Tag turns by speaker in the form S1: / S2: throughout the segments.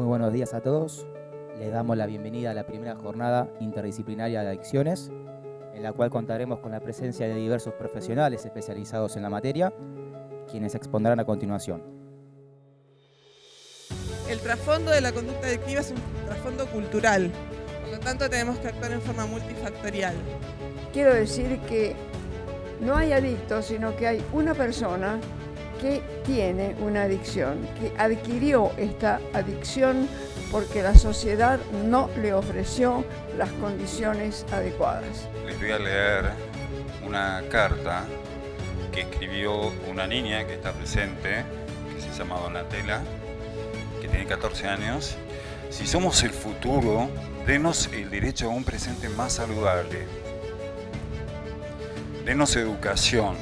S1: Muy buenos días a todos. Les damos la bienvenida a la primera jornada interdisciplinaria de adicciones, en la cual contaremos con la presencia de diversos profesionales especializados en la materia, quienes expondrán a continuación.
S2: El trasfondo de la conducta adictiva es un trasfondo cultural, por lo tanto tenemos que actuar en forma multifactorial.
S3: Quiero decir que no hay adictos, sino que hay una persona que tiene una adicción, que adquirió esta adicción porque la sociedad no le ofreció las condiciones adecuadas.
S4: Les voy a leer una carta que escribió una niña que está presente, que se llama Donatella, que tiene 14 años. Si somos el futuro, denos el derecho a un presente más saludable. Denos educación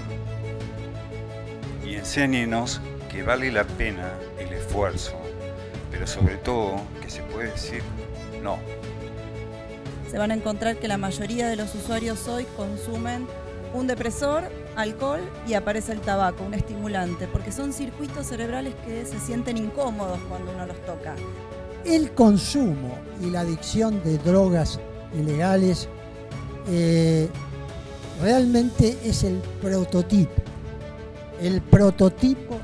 S4: y enséñenos que vale la pena el esfuerzo, pero sobre todo que se puede decir no.
S5: Se van a encontrar que la mayoría de los usuarios hoy consumen un depresor, alcohol y aparece el tabaco, un estimulante, porque son circuitos cerebrales que se sienten incómodos cuando uno los toca.
S6: El consumo y la adicción de drogas ilegales realmente es el prototipo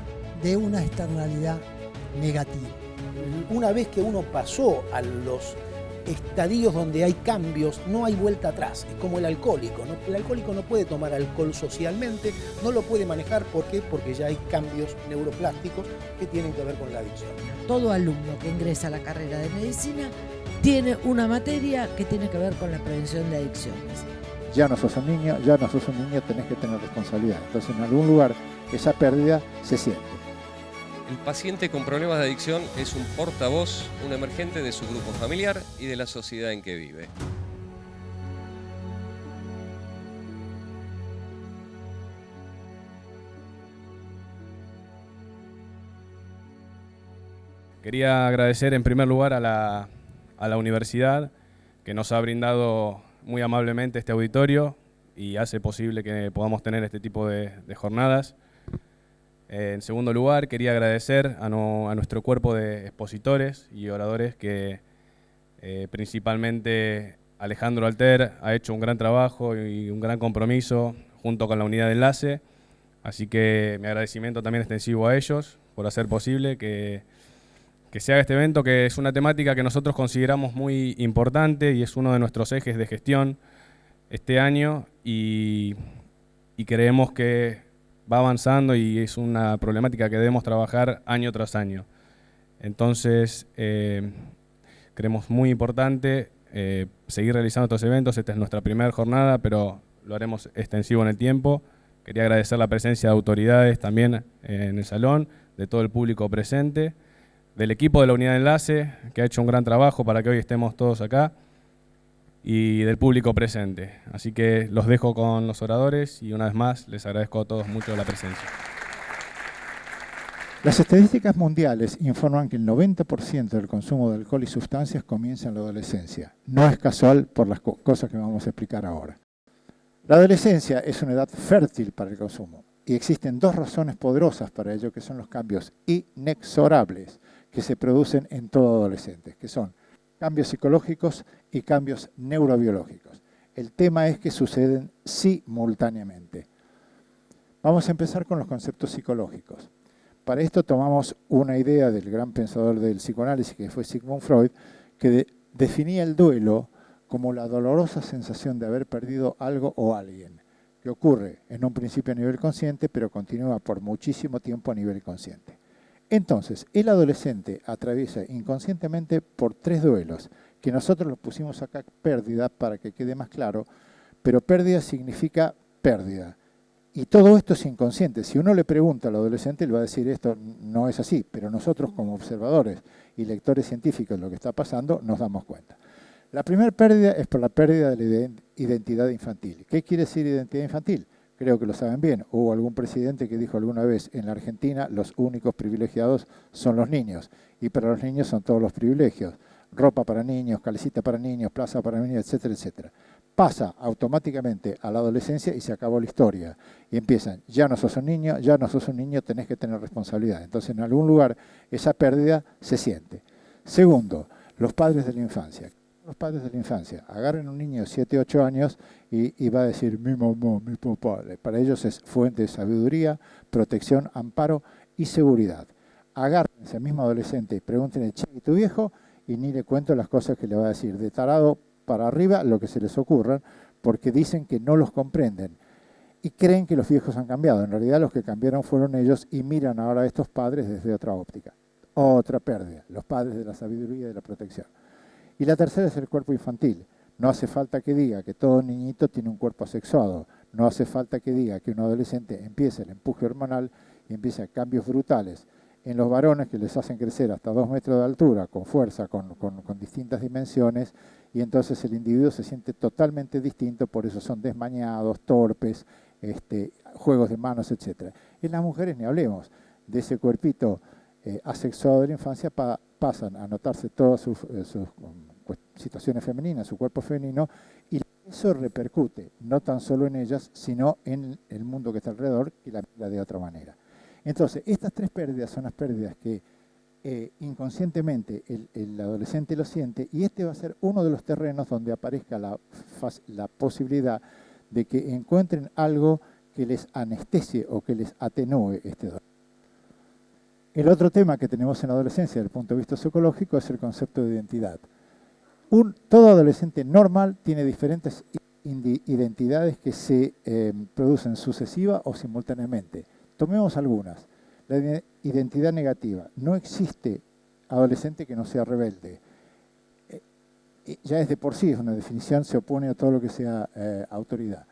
S6: de una externalidad negativa.
S7: Una vez que uno pasó a los estadios donde hay cambios, no hay vuelta atrás. Es como el alcohólico, ¿no? El alcohólico no puede tomar alcohol socialmente, no lo puede manejar. ¿Por qué? Porque ya hay cambios neuroplásticos que tienen que ver con la adicción.
S8: Todo alumno que ingresa a la carrera de medicina tiene una materia que tiene que ver con la prevención de adicciones.
S9: Ya no sos un niño, tenés que tener responsabilidad. Entonces en algún lugar esa pérdida se siente.
S10: El paciente con problemas de adicción es un portavoz, un emergente de su grupo familiar y de la sociedad en que vive.
S11: Quería agradecer en primer lugar a la universidad que nos ha brindado muy amablemente este auditorio y hace posible que podamos tener este tipo de jornadas. En segundo lugar, quería agradecer a nuestro cuerpo de expositores y oradores que principalmente Alejandro Alter ha hecho un gran trabajo y un gran compromiso junto con la unidad de enlace. Así que mi agradecimiento también extensivo a ellos por hacer posible que se haga este evento, que es una temática que nosotros consideramos muy importante y es uno de nuestros ejes de gestión este año y creemos que va avanzando y es una problemática que debemos trabajar año tras año. Entonces, creemos muy importante seguir realizando estos eventos. Esta es nuestra primera jornada, pero lo haremos extensivo en el tiempo. Quería agradecer la presencia de autoridades también en el salón, de todo el público presente, del equipo de la unidad de enlace, que ha hecho un gran trabajo para que hoy estemos todos acá, y del público presente. Así que los dejo con los oradores y una vez más les agradezco a todos mucho la presencia.
S9: Las estadísticas mundiales informan que el 90% del consumo de alcohol y sustancias comienza en la adolescencia. No es casual por las cosas que vamos a explicar ahora. La adolescencia es una edad fértil para el consumo y existen dos razones poderosas para ello, que son los cambios inexorables que se producen en todo adolescente, que son cambios psicológicos y cambios neurobiológicos. El tema es que suceden simultáneamente. Vamos a empezar con los conceptos psicológicos. Para esto tomamos una idea del gran pensador del psicoanálisis, que fue Sigmund Freud, que definía el duelo como la dolorosa sensación de haber perdido algo o alguien, que ocurre en un principio a nivel consciente, pero continúa por muchísimo tiempo a nivel inconsciente. Entonces, el adolescente atraviesa inconscientemente por 3 duelos, que nosotros los pusimos acá pérdida para que quede más claro, pero pérdida significa pérdida. Y todo esto es inconsciente. Si uno le pregunta al adolescente, le va a decir esto no es así, pero nosotros como observadores y lectores científicos de lo que está pasando nos damos cuenta. La primera pérdida es por la pérdida de la identidad infantil. ¿Qué quiere decir identidad infantil? Creo que lo saben bien. Hubo algún presidente que dijo alguna vez, en la Argentina los únicos privilegiados son los niños. Y para los niños son todos los privilegios. Ropa para niños, calecita para niños, plaza para niños, etcétera, etcétera. Pasa automáticamente a la adolescencia y se acabó la historia. Y empiezan, ya no sos un niño, tenés que tener responsabilidad. Entonces en algún lugar esa pérdida se siente. Segundo, los padres de la infancia. Los padres de la infancia agarran a un niño de 7, 8 años y va a decir mi mamá, mi papá. Para ellos es fuente de sabiduría, protección, amparo y seguridad. Agarren a ese mismo adolescente y pregúntenle, che, ¿y tu viejo? Y ni le cuento las cosas que le va a decir. De tarado para arriba, lo que se les ocurra, porque dicen que no los comprenden. Y creen que los viejos han cambiado. En realidad los que cambiaron fueron ellos y miran ahora a estos padres desde otra óptica. Otra pérdida, los padres de la sabiduría y de la protección. Y la tercera es el cuerpo infantil. No hace falta que diga que todo niñito tiene un cuerpo asexuado. No hace falta que diga que un adolescente empiece el empuje hormonal y empiece cambios brutales en los varones que les hacen crecer hasta 2 metros de altura, con fuerza, con distintas dimensiones, y entonces el individuo se siente totalmente distinto, por eso son desmañados, torpes, juegos de manos, etc. En las mujeres ni hablemos, de ese cuerpito asexuado de la infancia pasan a notarse todas sus situaciones femeninas, su cuerpo femenino, y eso repercute no tan solo en ellas, sino en el mundo que está alrededor, que la mira de otra manera. Entonces, estas 3 pérdidas son las pérdidas que inconscientemente el adolescente lo siente, y este va a ser uno de los terrenos donde aparezca la posibilidad de que encuentren algo que les anestesie o que les atenúe este dolor. El otro tema que tenemos en la adolescencia desde el punto de vista psicológico es el concepto de identidad. Todo adolescente normal tiene diferentes identidades que se producen sucesiva o simultáneamente. Tomemos algunas. La identidad negativa. No existe adolescente que no sea rebelde. Ya es de por sí, es una definición, se opone a todo lo que sea autoridad.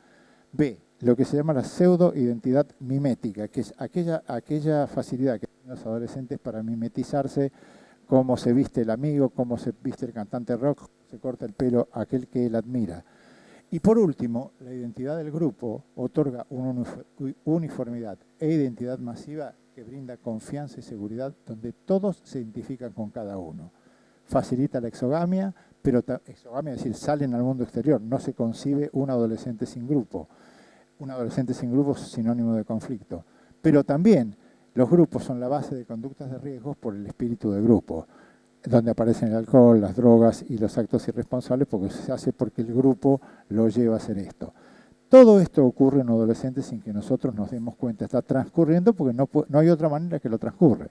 S9: B, lo que se llama la pseudo-identidad mimética, que es aquella facilidad que tienen los adolescentes para mimetizarse, cómo se viste el amigo, cómo se viste el cantante rock, cómo se corta el pelo aquel que él admira. Y por último, la identidad del grupo otorga una uniformidad e identidad masiva que brinda confianza y seguridad, donde todos se identifican con cada uno. Facilita la exogamia, pero exogamia es decir, salen al mundo exterior, no se concibe un adolescente sin grupo. Un adolescente sin grupo es sinónimo de conflicto. Pero también los grupos son la base de conductas de riesgo por el espíritu de grupo, donde aparecen el alcohol, las drogas y los actos irresponsables, porque se hace porque el grupo lo lleva a hacer esto. Todo esto ocurre en adolescentes sin que nosotros nos demos cuenta. Está transcurriendo porque no hay otra manera que lo transcurre.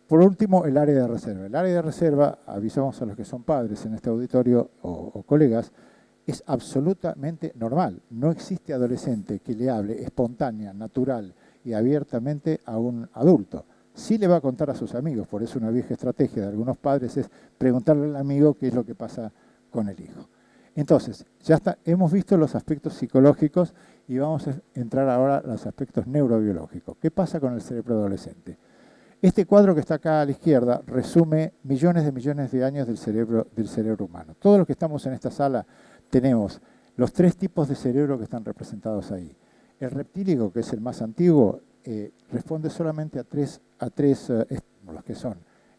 S9: Por último, el área de reserva. El área de reserva, avisamos a los que son padres en este auditorio o colegas, es absolutamente normal. No existe adolescente que le hable espontánea, natural y abiertamente a un adulto. Sí le va a contar a sus amigos, por eso una vieja estrategia de algunos padres es preguntarle al amigo qué es lo que pasa con el hijo. Entonces, ya está, hemos visto los aspectos psicológicos y vamos a entrar ahora a los aspectos neurobiológicos. ¿Qué pasa con el cerebro adolescente? Este cuadro que está acá a la izquierda resume millones de años del cerebro humano. Todos los que estamos en esta sala tenemos los 3 tipos de cerebro que están representados ahí. El reptílico, que es el más antiguo, responde solamente a tres estímulos, que son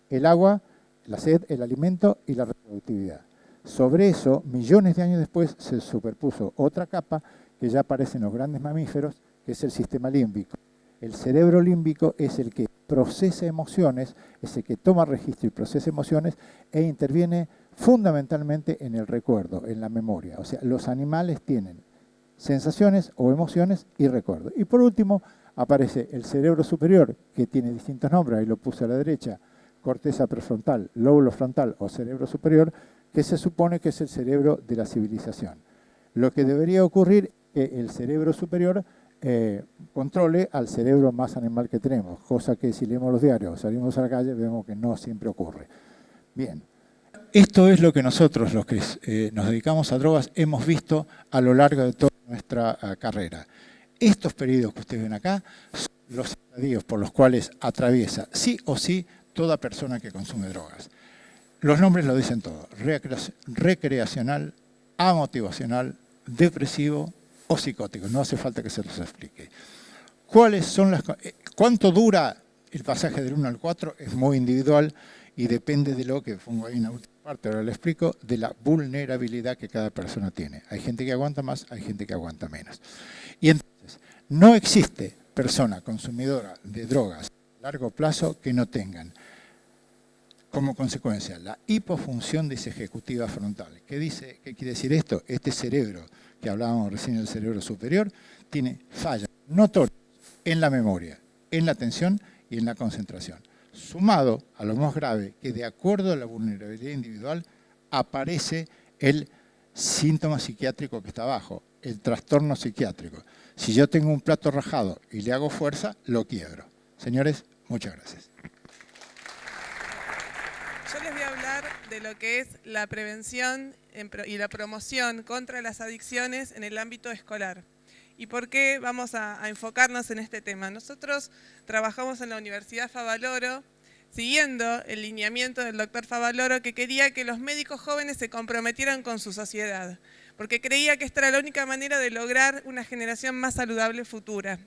S9: el agua, la sed, el alimento y la reproductividad. Sobre eso, millones de años después, se superpuso otra capa que ya aparece en los grandes mamíferos, que es el sistema límbico. El cerebro límbico es el que procesa emociones, es el que toma registro y procesa emociones e interviene fundamentalmente en el recuerdo, en la memoria. O sea, los animales tienen sensaciones o emociones y recuerdo. Y por último, aparece el cerebro superior, que tiene distintos nombres, ahí lo puse a la derecha, corteza prefrontal, lóbulo frontal o cerebro superior, que se supone que es el cerebro de la civilización. Lo que debería ocurrir es que el cerebro superior controle al cerebro más animal que tenemos, cosa que si leemos los diarios o salimos a la calle vemos que no siempre ocurre. Bien, esto es lo que nosotros, los que nos dedicamos a drogas, hemos visto a lo largo de toda nuestra carrera. Estos periodos que ustedes ven acá son los estadios por los cuales atraviesa sí o sí toda persona que consume drogas. Los nombres lo dicen todo: recreacional, amotivacional, depresivo o psicótico. No hace falta que se los explique. ¿Cuánto dura el pasaje del 1 al 4? Es muy individual y depende de lo que pongo ahí en la última parte, ahora lo explico, de la vulnerabilidad que cada persona tiene. Hay gente que aguanta más, hay gente que aguanta menos. Y entonces, no existe persona consumidora de drogas a largo plazo que no tengan como consecuencia la hipofunción disejecutiva frontal. ¿Qué quiere decir esto? Este cerebro, que hablábamos recién del cerebro superior, tiene fallas notorias en la memoria, en la atención y en la concentración. Sumado a lo más grave, que de acuerdo a la vulnerabilidad individual aparece el síntoma psiquiátrico que está abajo, el trastorno psiquiátrico. Si yo tengo un plato rajado y le hago fuerza, lo quiebro. Señores, muchas gracias.
S2: Yo les voy a hablar de lo que es la prevención y la promoción contra las adicciones en el ámbito escolar. ¿Y por qué vamos a enfocarnos en este tema? Nosotros trabajamos en la Universidad Favaloro, siguiendo el lineamiento del doctor Favaloro, que quería que los médicos jóvenes se comprometieran con su sociedad, porque creía que esta era la única manera de lograr una generación más saludable futura.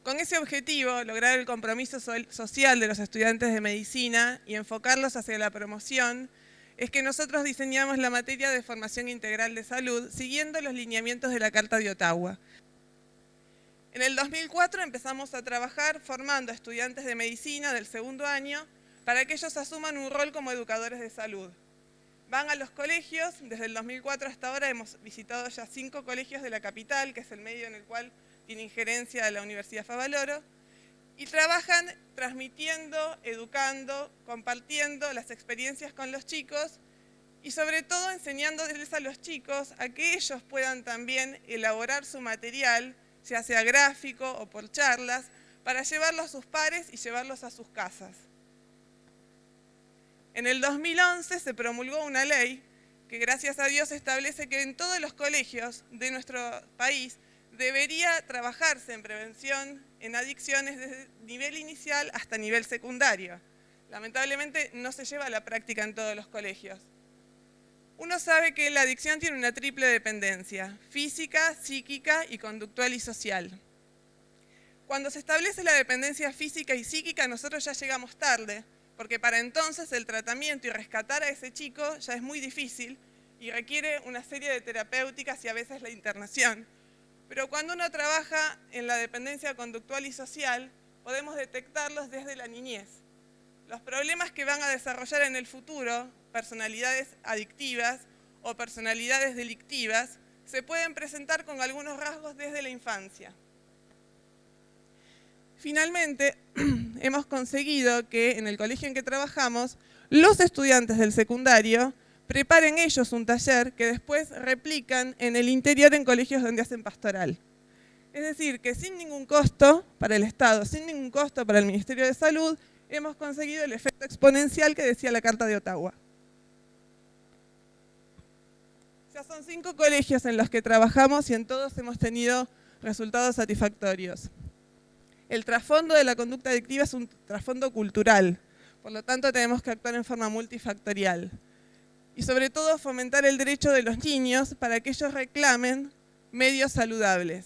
S2: Con ese objetivo, lograr el compromiso social de los estudiantes de medicina y enfocarlos hacia la promoción, es que nosotros diseñamos la materia de formación integral de salud siguiendo los lineamientos de la Carta de Ottawa. En el 2004 empezamos a trabajar formando a estudiantes de medicina del segundo año para que ellos asuman un rol como educadores de salud. Van a los colegios, desde el 2004 hasta ahora hemos visitado ya 5 colegios de la capital, que es el medio en el cual tiene injerencia la Universidad Favaloro, y trabajan transmitiendo, educando, compartiendo las experiencias con los chicos y sobre todo enseñándoles a los chicos a que ellos puedan también elaborar su material, ya sea gráfico o por charlas, para llevarlo a sus pares y llevarlos a sus casas. En el 2011 se promulgó una ley que gracias a Dios establece que en todos los colegios de nuestro país debería trabajarse en prevención en adicciones desde nivel inicial hasta nivel secundario. Lamentablemente no se lleva a la práctica en todos los colegios. Uno sabe que la adicción tiene una triple dependencia: física, psíquica y conductual y social. Cuando se establece la dependencia física y psíquica, nosotros ya llegamos tarde, porque para entonces el tratamiento y rescatar a ese chico ya es muy difícil y requiere una serie de terapéuticas y a veces la internación. Pero cuando uno trabaja en la dependencia conductual y social, podemos detectarlos desde la niñez. Los problemas que van a desarrollar en el futuro, personalidades adictivas o personalidades delictivas, se pueden presentar con algunos rasgos desde la infancia. Finalmente, hemos conseguido que en el colegio en que trabajamos, los estudiantes del secundario preparen ellos un taller que después replican en el interior en colegios donde hacen pastoral. Es decir, que sin ningún costo para el Estado, sin ningún costo para el Ministerio de Salud, hemos conseguido el efecto exponencial que decía la Carta de Ottawa. Ya son 5 colegios en los que trabajamos y en todos hemos tenido resultados satisfactorios. El trasfondo de la conducta adictiva es un trasfondo cultural, por lo tanto tenemos que actuar en forma multifactorial. Y sobre todo fomentar el derecho de los niños para que ellos reclamen medios saludables.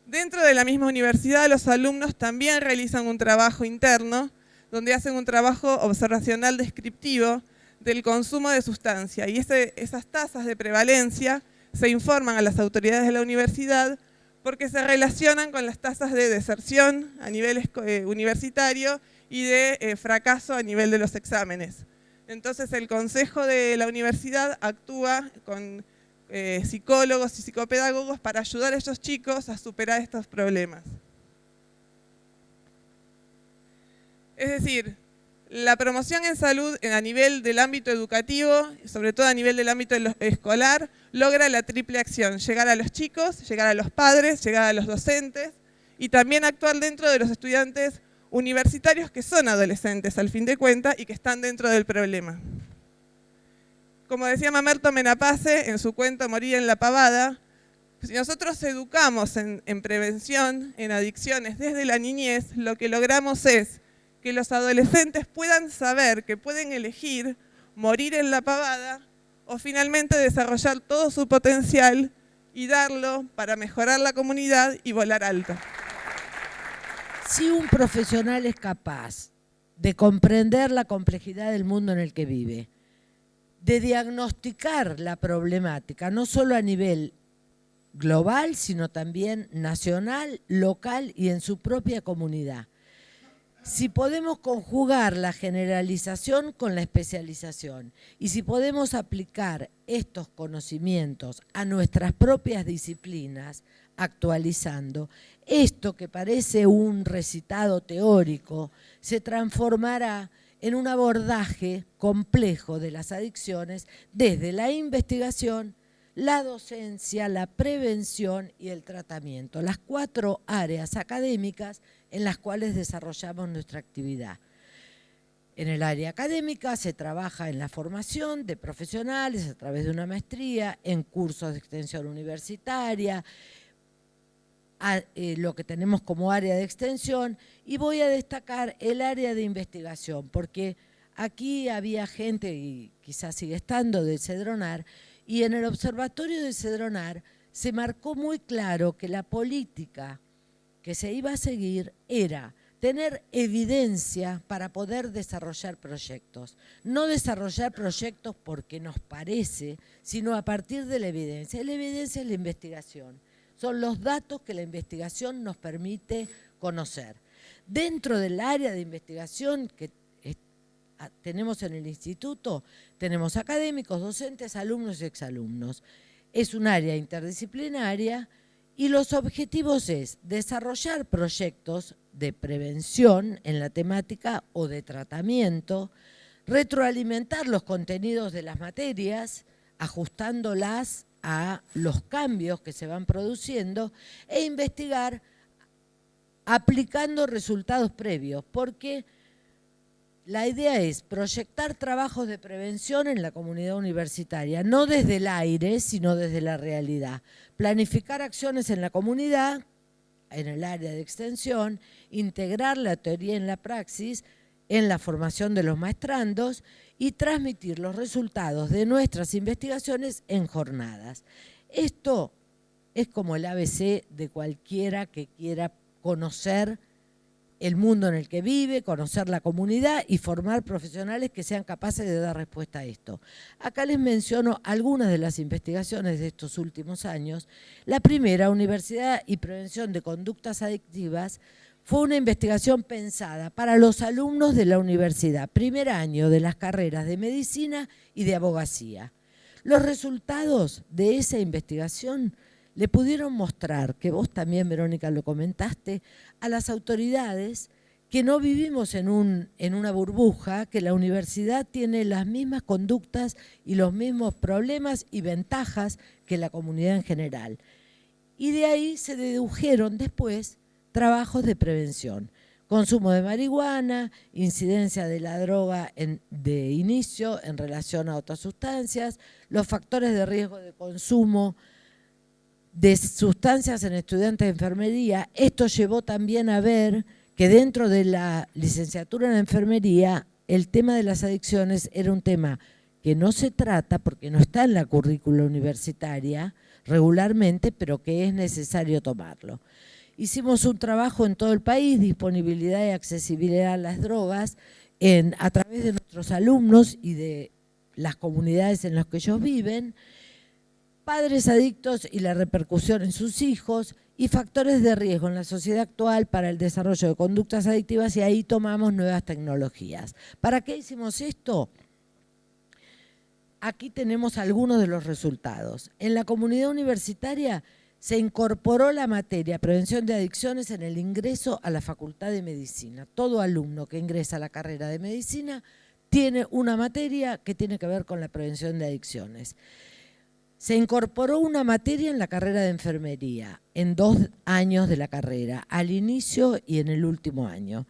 S2: Dentro de la misma universidad, los alumnos también realizan un trabajo interno, donde hacen un trabajo observacional descriptivo del consumo de sustancia. Y esas tasas de prevalencia se informan a las autoridades de la universidad porque se relacionan con las tasas de deserción a nivel universitario y de fracaso a nivel de los exámenes. Entonces el consejo de la universidad actúa con psicólogos y psicopedagogos para ayudar a esos chicos a superar estos problemas. Es decir, la promoción en salud a nivel del ámbito educativo, sobre todo a nivel del ámbito escolar, logra la triple acción: llegar a los chicos, llegar a los padres, llegar a los docentes y también actuar dentro de los estudiantes universitarios que son adolescentes al fin de cuentas y que están dentro del problema. Como decía Mamerto Menapace en su cuento Morir en la pavada, si nosotros educamos en prevención, en adicciones desde la niñez, lo que logramos es que los adolescentes puedan saber que pueden elegir morir en la pavada o finalmente desarrollar todo su potencial y darlo para mejorar la comunidad y volar alto.
S8: Si un profesional es capaz de comprender la complejidad del mundo en el que vive, de diagnosticar la problemática, no solo a nivel global, sino también nacional, local y en su propia comunidad, si podemos conjugar la generalización con la especialización y si podemos aplicar estos conocimientos a nuestras propias disciplinas, actualizando, esto que parece un recitado teórico se transformará en un abordaje complejo de las adicciones desde la investigación, la docencia, la prevención y el tratamiento, las 4 áreas académicas en las cuales desarrollamos nuestra actividad. En el área académica se trabaja en la formación de profesionales a través de una maestría, en cursos de extensión universitaria, lo que tenemos como área de extensión, y voy a destacar el área de investigación, porque aquí había gente, y quizás sigue estando, de Cedronar, y en el observatorio de Cedronar se marcó muy claro que la política que se iba a seguir era tener evidencia para poder desarrollar proyectos. No desarrollar proyectos porque nos parece, sino a partir de la evidencia. Y la evidencia es la investigación. Son los datos que la investigación nos permite conocer. Dentro del área de investigación que tenemos en el instituto, tenemos académicos, docentes, alumnos y exalumnos. Es un área interdisciplinaria y los objetivos es desarrollar proyectos de prevención en la temática o de tratamiento, retroalimentar los contenidos de las materias, ajustándolas a los cambios que se van produciendo e investigar aplicando resultados previos, porque la idea es proyectar trabajos de prevención en la comunidad universitaria, no desde el aire, sino desde la realidad. Planificar acciones en la comunidad, en el área de extensión, integrar la teoría en la praxis, en la formación de los maestrandos y transmitir los resultados de nuestras investigaciones en jornadas. Esto es como el ABC de cualquiera que quiera conocer el mundo en el que vive, conocer la comunidad y formar profesionales que sean capaces de dar respuesta a esto. Acá les menciono algunas de las investigaciones de estos últimos años. La primera, Universidad y Prevención de Conductas Adictivas, fue una investigación pensada para los alumnos de la universidad, primer año de las carreras de medicina y de abogacía. Los resultados de esa investigación le pudieron mostrar, que vos también, Verónica, lo comentaste, a las autoridades que no vivimos en una burbuja, que la universidad tiene las mismas conductas y los mismos problemas y ventajas que la comunidad en general. Y de ahí se dedujeron después trabajos de prevención, consumo de marihuana, incidencia de la droga de inicio en relación a otras sustancias, los factores de riesgo de consumo de sustancias en estudiantes de enfermería. Esto llevó también a ver que dentro de la licenciatura en enfermería el tema de las adicciones era un tema que no se trata porque no está en la currícula universitaria regularmente, pero que es necesario tomarlo. Hicimos un trabajo en todo el país, disponibilidad y accesibilidad a las drogas, a través de nuestros alumnos y de las comunidades en las que ellos viven, padres adictos y la repercusión en sus hijos y factores de riesgo en la sociedad actual para el desarrollo de conductas adictivas, y ahí tomamos nuevas tecnologías. ¿Para qué hicimos esto? Aquí tenemos algunos de los resultados. En la comunidad universitaria se incorporó la materia prevención de adicciones en el ingreso a la Facultad de Medicina. Todo alumno que ingresa a la carrera de medicina tiene una materia que tiene que ver con la prevención de adicciones. Se incorporó una materia en la carrera de enfermería, en 2 años de la carrera, al inicio y en el último año.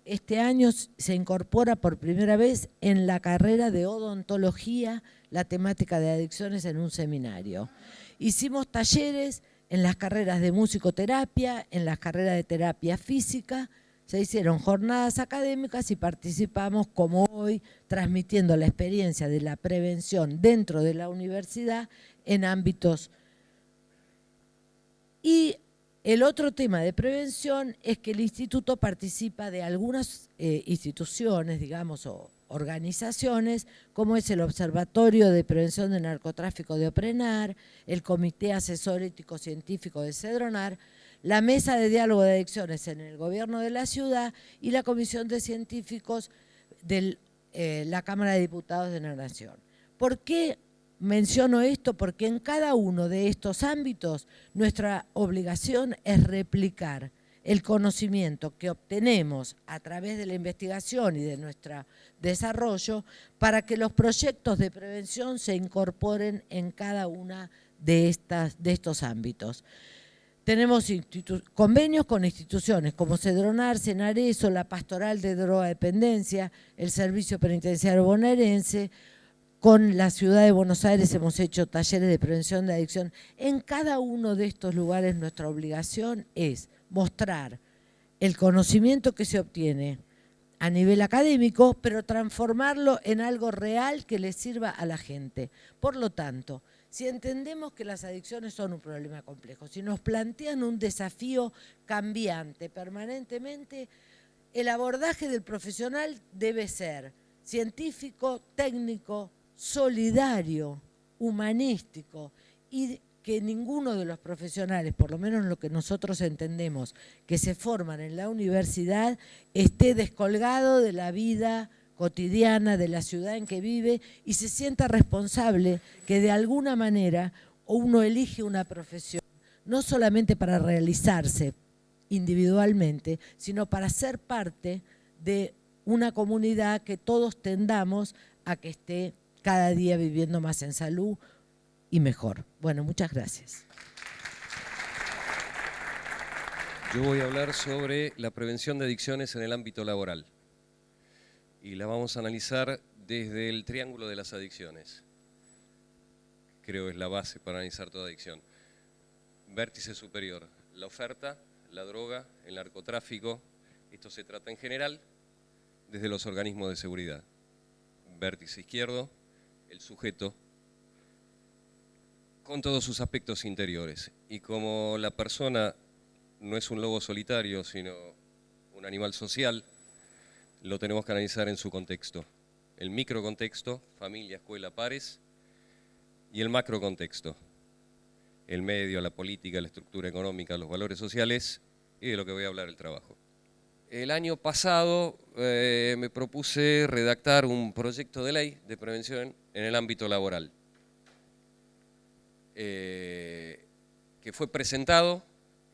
S8: Este año se incorpora por primera vez en la carrera de odontología la temática de adicciones en un seminario. Hicimos talleres en las carreras de musicoterapia, en las carreras de terapia física, se hicieron jornadas académicas y participamos, como hoy, transmitiendo la experiencia de la prevención dentro de la universidad en ámbitos. Y el otro tema de prevención es que el instituto participa de algunas instituciones, digamos, o organizaciones, como es el Observatorio de Prevención del Narcotráfico de OPRENAR, el Comité Asesor Ético Científico de Cedronar, la Mesa de Diálogo de Adicciones en el Gobierno de la Ciudad y la Comisión de Científicos de la Cámara de Diputados de la Nación. ¿Por qué menciono esto? Porque en cada uno de estos ámbitos nuestra obligación es replicar el conocimiento que obtenemos a través de la investigación y de nuestro desarrollo para que los proyectos de prevención se incorporen en cada una de estos ámbitos. Tenemos convenios con instituciones como Cedronar, Cenareso, la Pastoral de Drogadependencia, el Servicio Penitenciario Bonaerense. Con la Ciudad de Buenos Aires hemos hecho talleres de prevención de adicción. En cada uno de estos lugares nuestra obligación es mostrar el conocimiento que se obtiene a nivel académico, pero transformarlo en algo real que le sirva a la gente. Por lo tanto, si entendemos que las adicciones son un problema complejo, si nos plantean un desafío cambiante permanentemente, el abordaje del profesional debe ser científico, técnico, solidario, humanístico, y que ninguno de los profesionales, por lo menos lo que nosotros entendemos, que se forman en la universidad, esté descolgado de la vida cotidiana de la ciudad en que vive y se sienta responsable que de alguna manera uno elige una profesión, no solamente para realizarse individualmente, sino para ser parte de una comunidad que todos tendamos a que esté cada día viviendo más en salud y mejor. Bueno, muchas gracias.
S10: Yo voy a hablar sobre la prevención de adicciones en el ámbito laboral. Y la vamos a analizar desde el triángulo de las adicciones. Creo que es la base para analizar toda adicción. Vértice superior, la oferta, la droga, el narcotráfico. Esto se trata en general desde los organismos de seguridad. Vértice izquierdo, el sujeto, con todos sus aspectos interiores. Y como la persona no es un lobo solitario, sino un animal social, lo tenemos que analizar en su contexto. El microcontexto, familia, escuela, pares, y el macrocontexto, el medio, la política, la estructura económica, los valores sociales, y de lo que voy a hablar, el trabajo. El año pasado me propuse redactar un proyecto de ley de prevención en el ámbito laboral, que fue presentado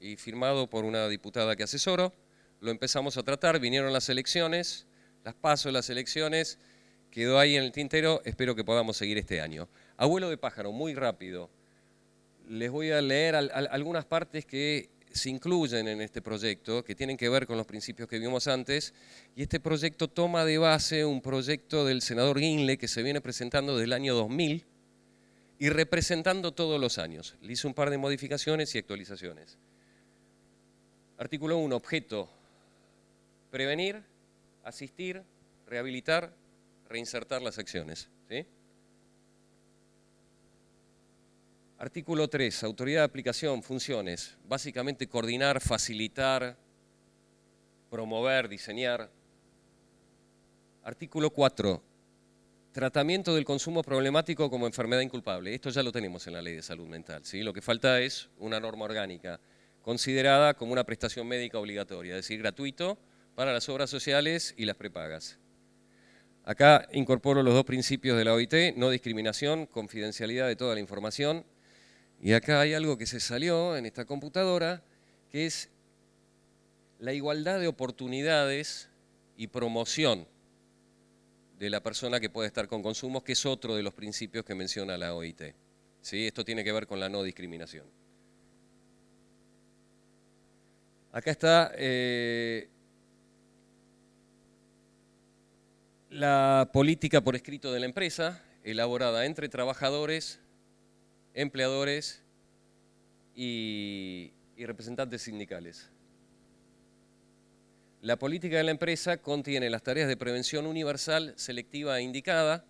S10: y firmado por una diputada que asesoro. Lo empezamos a tratar, vinieron las elecciones, las PASO, las elecciones, quedó ahí en el tintero, espero que podamos seguir este año. Abuelo de pájaro, muy rápido. Les voy a leer algunas partes que se incluyen en este proyecto, que tienen que ver con los principios que vimos antes, y este proyecto toma de base un proyecto del senador Guinle que se viene presentando desde el año 2000 y representando todos los años. Le hice un par de modificaciones y actualizaciones. Artículo 1, objeto, prevenir, asistir, rehabilitar, reinsertar las acciones. ¿Sí? Artículo 3, autoridad de aplicación, funciones. Básicamente coordinar, facilitar, promover, diseñar. Artículo 4, tratamiento del consumo problemático como enfermedad inculpable. Esto ya lo tenemos en la Ley de Salud Mental. ¿Sí? Lo que falta es una norma orgánica considerada como una prestación médica obligatoria, es decir, gratuito para las obras sociales y las prepagas. Acá incorporo los dos principios de la OIT, no discriminación, confidencialidad de toda la información. Y acá hay algo que se salió en esta computadora, que es la igualdad de oportunidades y promoción de la persona que puede estar con consumos, que es otro de los principios que menciona la OIT. ¿Sí? Esto tiene que ver con la no discriminación. Acá está la política por escrito de la empresa, elaborada entre trabajadores, empleadores y representantes sindicales. La política de la empresa contiene las tareas de prevención universal, selectiva e indicada.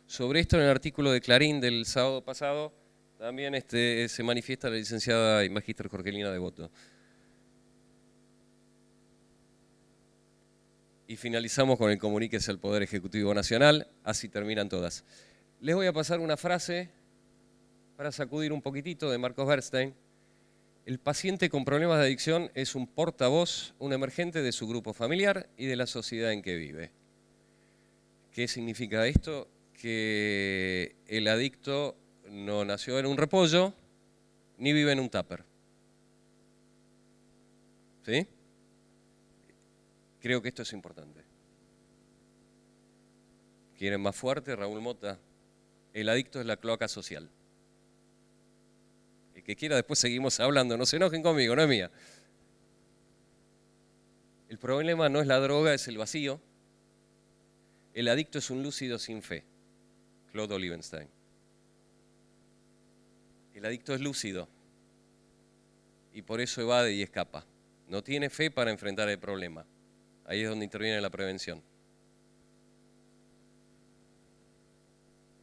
S10: Sobre esto en el artículo de Clarín del sábado pasado también se manifiesta la licenciada y magíster Jorgelina Devoto. Y finalizamos con el comuníquese al Poder Ejecutivo Nacional, así terminan todas. Les voy a pasar una frase para sacudir un poquitito de Marcos Bernstein. El paciente con problemas de adicción es un portavoz, un emergente de su grupo familiar y de la sociedad en que vive. ¿Qué significa esto? Que el adicto no nació en un repollo ni vive en un tupper. ¿Sí? Creo que esto es importante. ¿Quieren más fuerte? Raúl Mota. El adicto es la cloaca social. El que quiera después seguimos hablando, no se enojen conmigo, no es mía. El problema no es la droga, es el vacío. El adicto es un lúcido sin fe. Claude Olivenstein. El adicto es lúcido y por eso evade y escapa. No tiene fe para enfrentar el problema. Ahí es donde interviene la prevención.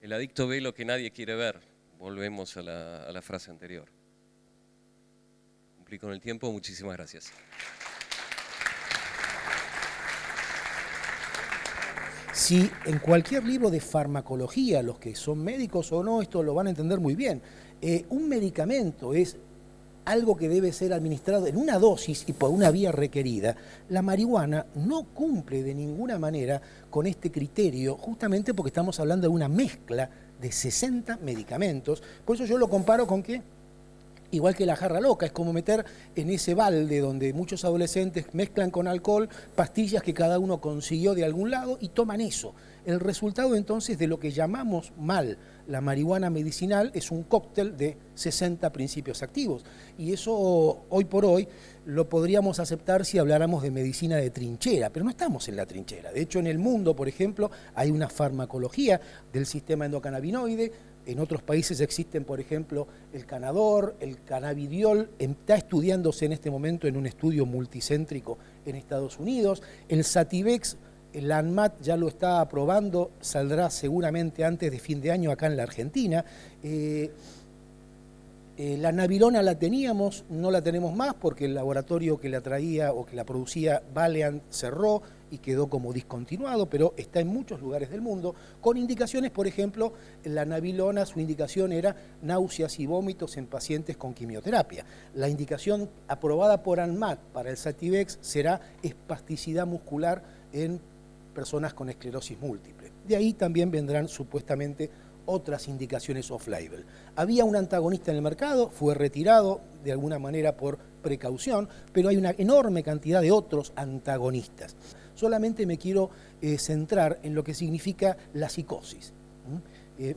S10: El adicto ve lo que nadie quiere ver. Volvemos a la frase anterior. Cumplí con el tiempo, muchísimas gracias.
S7: Si en cualquier libro de farmacología, los que son médicos o no, esto lo van a entender muy bien, un medicamento es algo que debe ser administrado en una dosis y por una vía requerida. La marihuana no cumple de ninguna manera con este criterio, justamente porque estamos hablando de una mezcla de 60 medicamentos. Por eso yo lo comparo con que, igual que la jarra loca, es como meter en ese balde donde muchos adolescentes mezclan con alcohol pastillas que cada uno consiguió de algún lado y toman eso. El resultado entonces de lo que llamamos mal la marihuana medicinal es un cóctel de 60 principios activos. Y eso hoy por hoy lo podríamos aceptar si habláramos de medicina de trinchera, pero no estamos en la trinchera. De hecho, en el mundo, por ejemplo, hay una farmacología del sistema endocannabinoide. En otros países existen, por ejemplo, el Canador, el cannabidiol, está estudiándose en este momento en un estudio multicéntrico en Estados Unidos. El Sativex, el ANMAT ya lo está aprobando, saldrá seguramente antes de fin de año acá en la Argentina. La nabilona la teníamos, no la tenemos más porque el laboratorio que la traía o que la producía, Valeant, cerró y quedó como discontinuado, pero está en muchos lugares del mundo, con indicaciones, por ejemplo, la nabilona, su indicación era náuseas y vómitos en pacientes con quimioterapia. La indicación aprobada por ANMAT para el Sativex será espasticidad muscular en personas con esclerosis múltiple. De ahí también vendrán supuestamente otras indicaciones off-label. Había un antagonista en el mercado, fue retirado de alguna manera por precaución, pero hay una enorme cantidad de otros antagonistas. Solamente me quiero centrar en lo que significa la psicosis.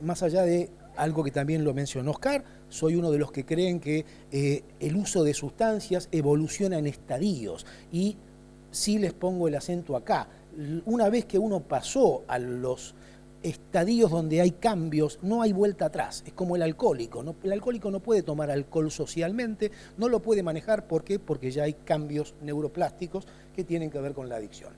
S7: Más allá de algo que también lo mencionó Oscar, soy uno de los que creen que el uso de sustancias evoluciona en estadios y sí les pongo el acento acá. Una vez que uno pasó a los estadios donde hay cambios, no hay vuelta atrás. Es como el alcohólico. El alcohólico no puede tomar alcohol socialmente, no lo puede manejar. ¿Por qué? Porque ya hay cambios neuroplásticos que tienen que ver con la adicción.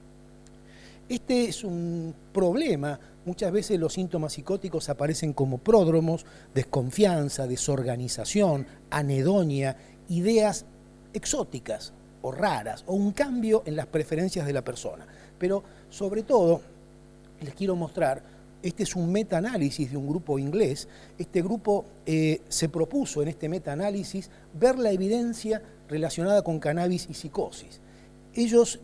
S7: Este es un problema. Muchas veces los síntomas psicóticos aparecen como pródromos, desconfianza, desorganización, anedonia, ideas exóticas o raras, o un cambio en las preferencias de la persona. Pero sobre todo, les quiero mostrar, este es un metaanálisis de un grupo inglés. Este grupo se propuso en este metaanálisis ver la evidencia relacionada con cannabis y psicosis. Ellos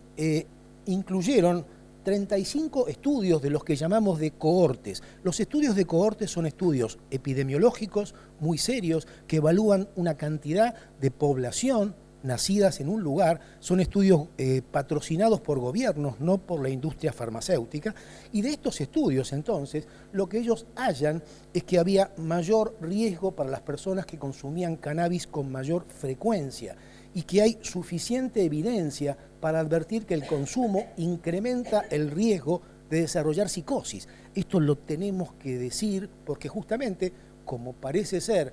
S7: incluyeron 35 estudios de los que llamamos de cohortes. Los estudios de cohortes son estudios epidemiológicos muy serios que evalúan una cantidad de población nacidas en un lugar, son estudios patrocinados por gobiernos, no por la industria farmacéutica, y de estos estudios entonces lo que ellos hallan es que había mayor riesgo para las personas que consumían cannabis con mayor frecuencia y que hay suficiente evidencia para advertir que el consumo incrementa el riesgo de desarrollar psicosis. Esto lo tenemos que decir porque justamente, como parece ser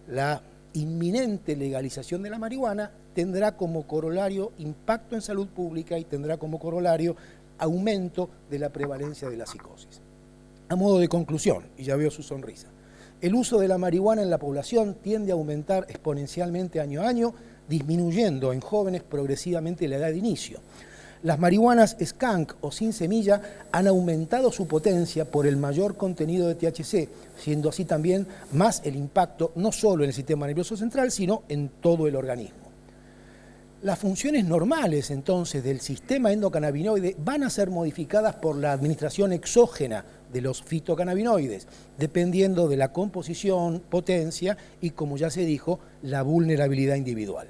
S7: la inminente legalización de la marihuana, tendrá como corolario impacto en salud pública y tendrá como corolario aumento de la prevalencia de la psicosis. A modo de conclusión, y ya veo su sonrisa, el uso de la marihuana en la población tiende a aumentar exponencialmente año a año, disminuyendo en jóvenes progresivamente la edad de inicio. Las marihuanas skunk o sin semilla han aumentado su potencia por el mayor contenido de THC, siendo así también más el impacto no solo en el sistema nervioso central, sino en todo el organismo. Las funciones normales entonces del sistema endocannabinoide van a ser modificadas por la administración exógena de los fitocannabinoides, dependiendo de la composición, potencia y, como ya se dijo, la vulnerabilidad individual.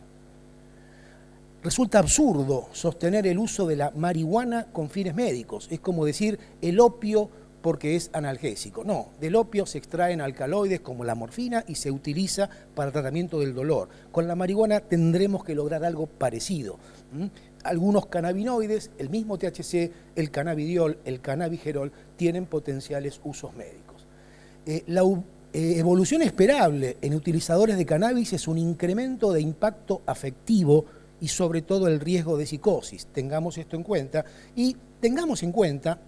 S7: Resulta absurdo sostener el uso de la marihuana con fines médicos. Es como decir el opio porque es analgésico. No, del opio se extraen alcaloides como la morfina y se utiliza para tratamiento del dolor. Con la marihuana tendremos que lograr algo parecido. Algunos cannabinoides, el mismo THC, el cannabidiol, el cannabigerol, tienen potenciales usos médicos. La evolución esperable en utilizadores de cannabis es un incremento de impacto afectivo y sobre todo el riesgo de psicosis. Tengamos esto en cuenta y tengamos en cuenta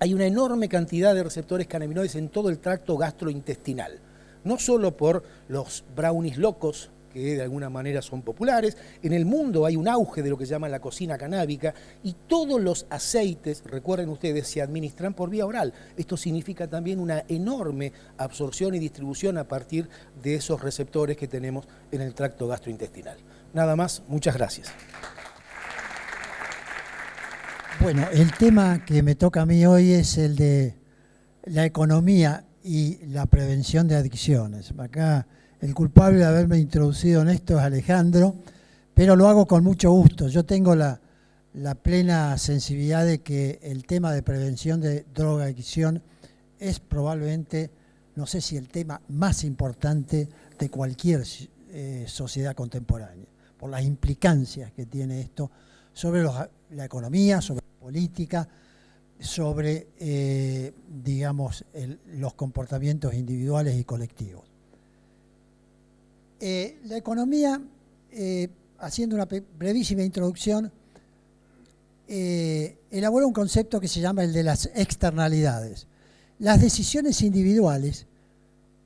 S7: hay una enorme cantidad de receptores cannabinoides en todo el tracto gastrointestinal, no solo por los brownies locos, que de alguna manera son populares. En el mundo hay un auge de lo que se llama la cocina canábica y todos los aceites, recuerden ustedes, se administran por vía oral. Esto significa también una enorme absorción y distribución a partir de esos receptores que tenemos en el tracto gastrointestinal. Nada más, muchas gracias.
S6: Bueno, el tema que me toca a mí hoy es el de la economía y la prevención de adicciones. Acá el culpable de haberme introducido en esto es Alejandro, pero lo hago con mucho gusto. Yo tengo la plena sensibilidad de que el tema de prevención de drogadicción es probablemente, no sé si el tema más importante de cualquier sociedad contemporánea, por las implicancias que tiene esto sobre la economía, sobre la política, sobre, digamos, los comportamientos individuales y colectivos. La economía, haciendo una brevísima introducción, elabora un concepto que se llama el de las externalidades. Las decisiones individuales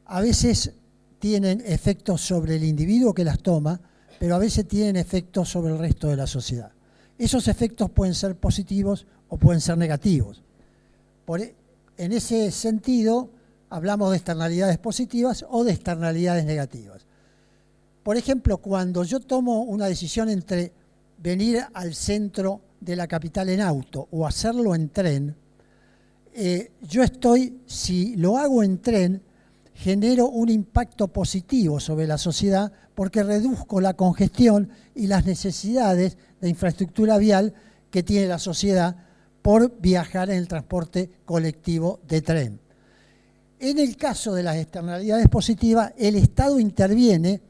S6: a veces tienen efectos sobre el individuo que las toma, pero a veces tienen efectos sobre el resto de la sociedad. Esos efectos pueden ser positivos o pueden ser negativos. En ese sentido, hablamos de externalidades positivas o de externalidades negativas. Por ejemplo, cuando yo tomo una decisión entre venir al centro de la capital en auto o hacerlo en tren, si lo hago en tren, genero un impacto positivo sobre la sociedad porque reduzco la congestión y las necesidades de infraestructura vial que tiene la sociedad por viajar en el transporte colectivo de tren. En el caso de las externalidades positivas, el Estado interviene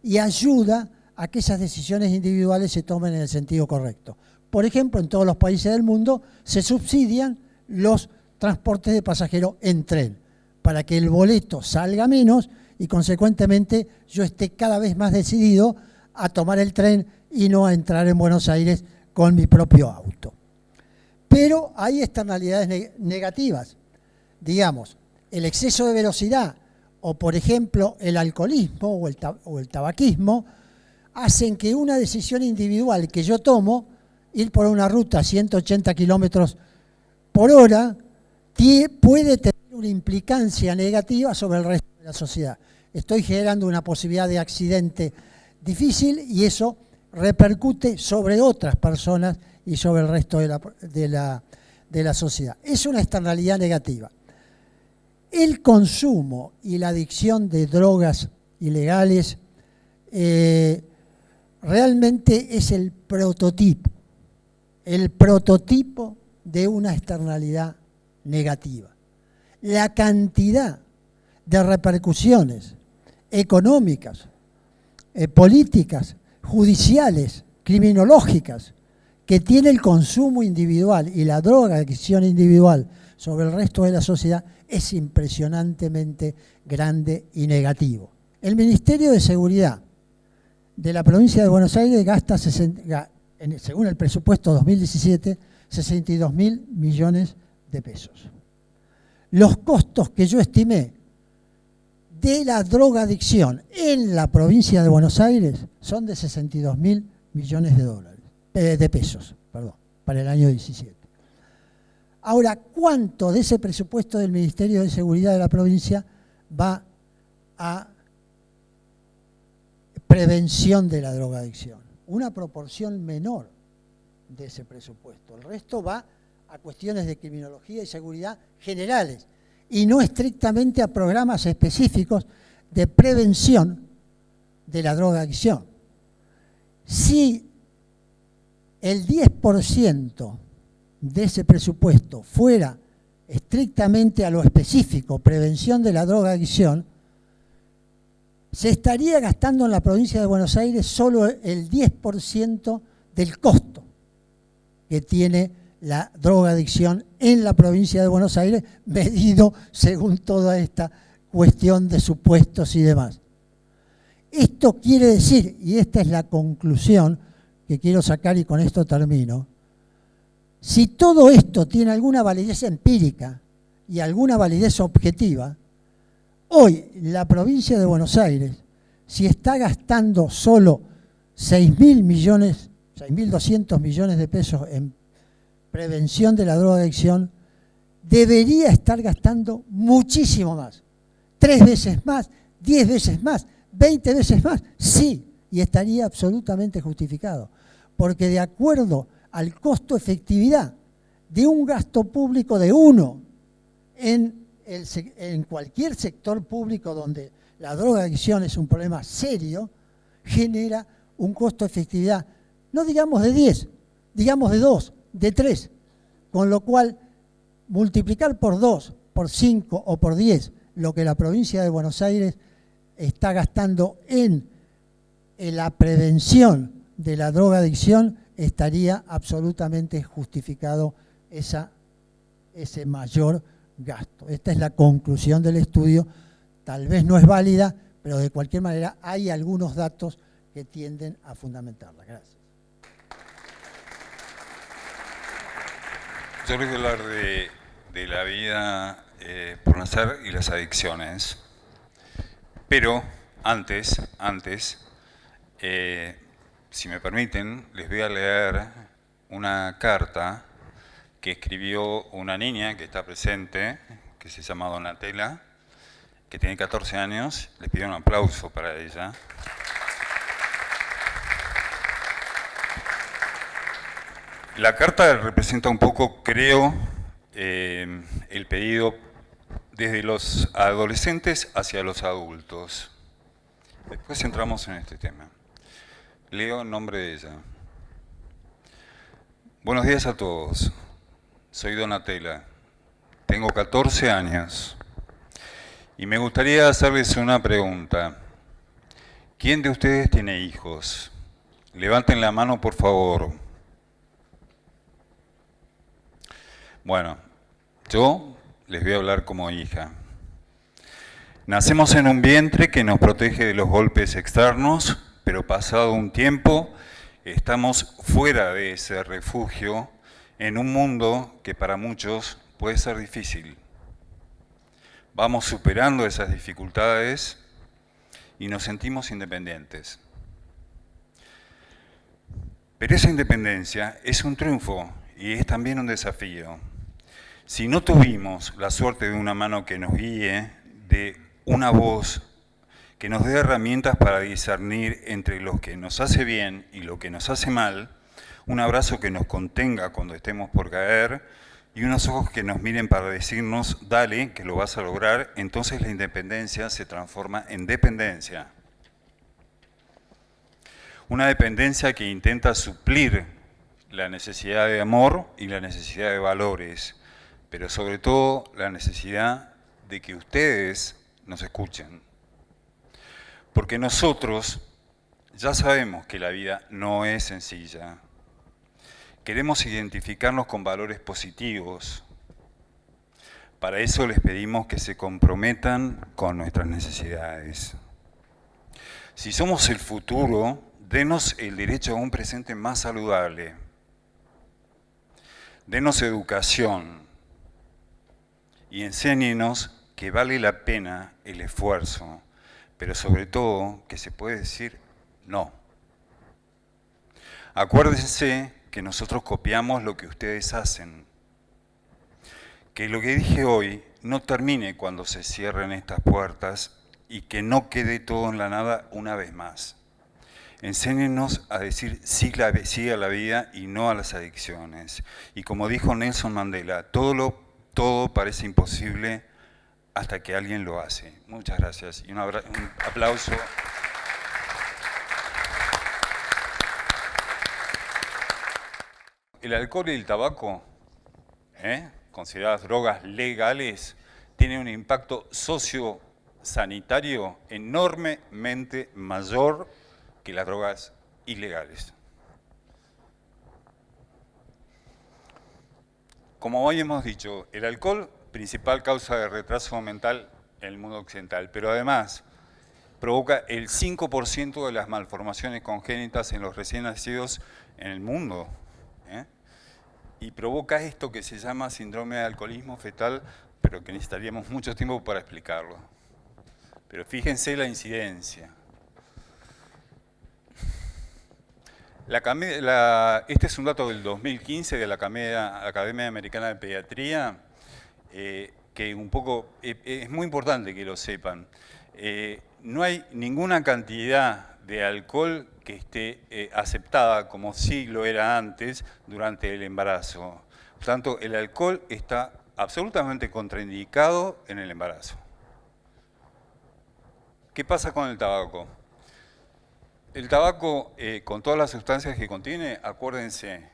S6: y ayuda a que esas decisiones individuales se tomen en el sentido correcto. Por ejemplo, en todos los países del mundo se subsidian los transportes de pasajeros en tren, para que el boleto salga menos y consecuentemente yo esté cada vez más decidido a tomar el tren y no a entrar en Buenos Aires con mi propio auto. Pero hay externalidades negativas, digamos, el exceso de velocidad o, por ejemplo, el alcoholismo o el tabaquismo hacen que una decisión individual que yo tomo, ir por una ruta a 180 kilómetros por hora, puede tener una implicancia negativa sobre el resto de la sociedad. Estoy generando una posibilidad de accidente difícil y eso repercute sobre otras personas y sobre el resto de la sociedad. Es una externalidad negativa. El consumo y la adicción de drogas ilegales realmente es el prototipo de una externalidad negativa. La cantidad de repercusiones económicas, políticas, judiciales, criminológicas que tiene el consumo individual y la drogadicción individual sobre el resto de la sociedad es impresionantemente grande y negativo. El Ministerio de Seguridad de la provincia de Buenos Aires gasta, según el presupuesto 2017, 62.000 millones de pesos. Los costos que yo estimé de la drogadicción en la provincia de Buenos Aires son de 62.000 millones de pesos, para el año 17. Ahora, ¿cuánto de ese presupuesto del Ministerio de Seguridad de la provincia va a prevención de la drogadicción? una proporción menor de ese presupuesto. El resto va a cuestiones de criminología y seguridad generales y no estrictamente a programas específicos de prevención de la drogadicción. Si el 10% de ese presupuesto fuera estrictamente a lo específico, prevención de la drogadicción, se estaría gastando en la provincia de Buenos Aires solo el 10% del costo que tiene la drogadicción en la provincia de Buenos Aires, medido según toda esta cuestión de supuestos y demás. Esto quiere decir, y esta es la conclusión que quiero sacar y con esto termino, si todo esto tiene alguna validez empírica y alguna validez objetiva, hoy la provincia de Buenos Aires, si está gastando solo 6.200 millones de pesos en prevención de la drogadicción, debería estar gastando muchísimo más. 3 veces más, 10 veces más, 20 veces más, sí, y estaría absolutamente justificado. Porque de acuerdo al costo-efectividad de un gasto público de 1 en cualquier sector público donde la drogadicción es un problema serio, genera un costo-efectividad, no digamos de 10, digamos de 2, de 3, con lo cual multiplicar por 2, por 5 o por 10 lo que la provincia de Buenos Aires está gastando en la prevención de la drogadicción, estaría absolutamente justificado ese mayor gasto. Esta es la conclusión del estudio, tal vez no es válida, pero de cualquier manera hay algunos datos que tienden a fundamentarla. Gracias.
S4: Yo les voy a hablar de la vida por nacer y las adicciones, pero antes, si me permiten, les voy a leer una carta que escribió una niña que está presente, que se llama Donatella, que tiene 14 años. Les pido un aplauso para ella. La carta representa un poco, creo, el pedido desde los adolescentes hacia los adultos. Después entramos en este tema. Leo en nombre de ella. Buenos días a todos. Soy Donatella. Tengo 14 años. Y me gustaría hacerles una pregunta. ¿Quién de ustedes tiene hijos? Levanten la mano, por favor. Bueno, yo les voy a hablar como hija. Nacemos en un vientre que nos protege de los golpes externos, pero pasado un tiempo estamos fuera de ese refugio en un mundo que para muchos puede ser difícil. Vamos superando esas dificultades y nos sentimos independientes. Pero esa independencia es un triunfo y es también un desafío. Si no tuvimos la suerte de una mano que nos guíe, de una voz que nos dé herramientas para discernir entre lo que nos hace bien y lo que nos hace mal, un abrazo que nos contenga cuando estemos por caer y unos ojos que nos miren para decirnos, dale, que lo vas a lograr, entonces la independencia se transforma en dependencia. Una dependencia que intenta suplir la necesidad de amor y la necesidad de valores, pero sobre todo la necesidad de que ustedes nos escuchen. Porque nosotros ya sabemos que la vida no es sencilla. Queremos identificarnos con valores positivos. Para eso les pedimos que se comprometan con nuestras necesidades. Si somos el futuro, denos el derecho a un presente más saludable. Denos educación y enséñenos que vale la pena el esfuerzo, pero sobre todo que se puede decir no. Acuérdense que nosotros copiamos lo que ustedes hacen. Que lo que dije hoy no termine cuando se cierren estas puertas y que no quede todo en la nada una vez más. Enséñennos a decir sí a la vida y no a las adicciones. Y como dijo Nelson Mandela, todo parece imposible hasta que alguien lo hace. Muchas gracias y un aplauso. El alcohol y el tabaco, consideradas drogas legales, tienen un impacto sociosanitario enormemente mayor que las drogas ilegales. Como hoy hemos dicho, el alcohol, principal causa de retraso mental en el mundo occidental, pero además provoca el 5% de las malformaciones congénitas en los recién nacidos en el mundo. Y provoca esto que se llama síndrome de alcoholismo fetal, pero que necesitaríamos mucho tiempo para explicarlo. Pero fíjense la incidencia. Este es un dato del 2015 de la Academia Americana de Pediatría, que un poco es muy importante que lo sepan. No hay ninguna cantidad de alcohol que esté aceptada, como sí lo era antes, durante el embarazo. Por tanto, el alcohol está absolutamente contraindicado en el embarazo. ¿Qué pasa con el tabaco? El tabaco, con todas las sustancias que contiene, acuérdense,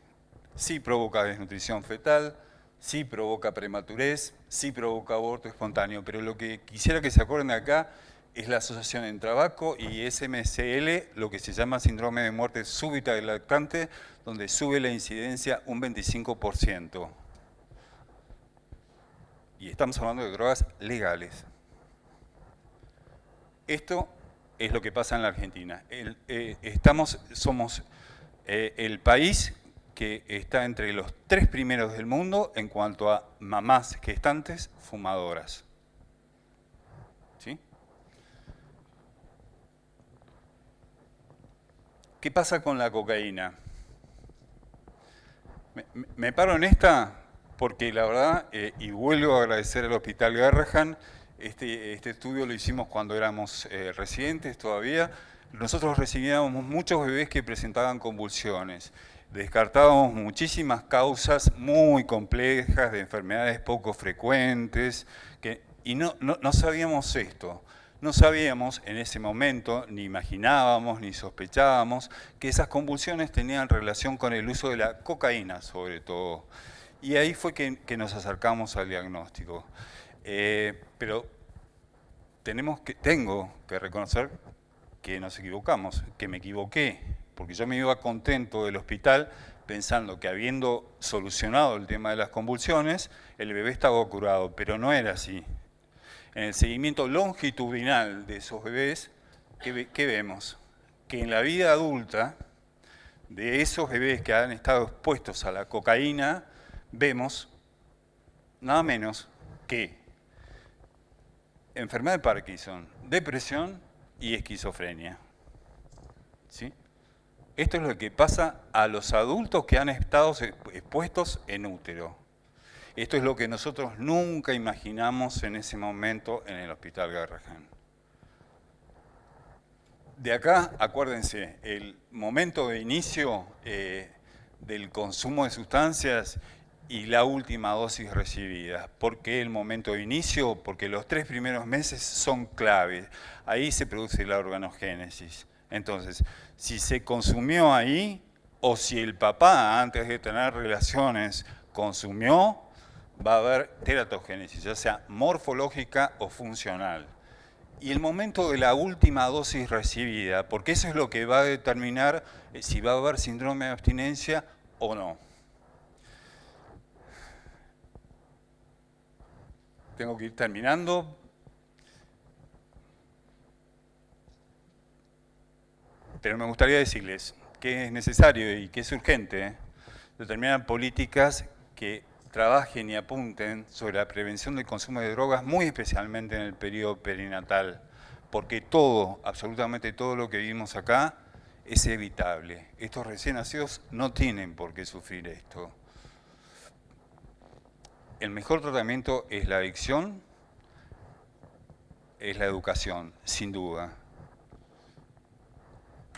S4: sí provoca desnutrición fetal, sí provoca prematurez, sí provoca aborto espontáneo, pero lo que quisiera que se acuerden de acá es la asociación entre tabaco y SMCL, lo que se llama síndrome de muerte súbita del lactante, donde sube la incidencia un 25%. Y estamos hablando de drogas legales. Esto es lo que pasa en la Argentina. Somos el país que está entre los 3 primeros del mundo en cuanto a mamás gestantes fumadoras. ¿Sí? ¿Qué pasa con la cocaína? Me paro en esta porque la verdad, y vuelvo a agradecer al Hospital Garrahan, este estudio lo hicimos cuando éramos residentes todavía. Nosotros recibíamos muchos bebés que presentaban convulsiones. Descartábamos muchísimas causas muy complejas de enfermedades poco frecuentes, y no sabíamos esto. No sabíamos en ese momento, ni imaginábamos, ni sospechábamos que esas convulsiones tenían relación con el uso de la cocaína, sobre todo. Y ahí fue que nos acercamos al diagnóstico. Pero tengo que reconocer que nos equivocamos, que me equivoqué, porque yo me iba contento del hospital pensando que habiendo solucionado el tema de las convulsiones, el bebé estaba curado, pero no era así. En el seguimiento longitudinal de esos bebés, ¿qué vemos? Que en la vida adulta, de esos bebés que han estado expuestos a la cocaína, vemos nada menos que enfermedad de Parkinson, depresión y esquizofrenia. ¿Sí? Esto es lo que pasa a los adultos que han estado expuestos en útero. Esto es lo que nosotros nunca imaginamos en ese momento en el Hospital Garrahan. De acá, acuérdense, el momento de inicio del consumo de sustancias y la última dosis recibida. ¿Por qué el momento de inicio? Porque los 3 primeros meses son claves. Ahí se produce la organogénesis. Entonces, si se consumió ahí, o si el papá, antes de tener relaciones, consumió, va a haber teratogénesis, ya sea morfológica o funcional. Y el momento de la última dosis recibida, porque eso es lo que va a determinar si va a haber síndrome de abstinencia o no. Tengo que ir terminando. Pero me gustaría decirles que es necesario y que es urgente determinar políticas que trabajen y apunten sobre la prevención del consumo de drogas, muy especialmente en el periodo perinatal, porque todo, absolutamente todo lo que vivimos acá es evitable. Estos recién nacidos no tienen por qué sufrir esto. El mejor tratamiento es la adicción, es la educación, sin duda.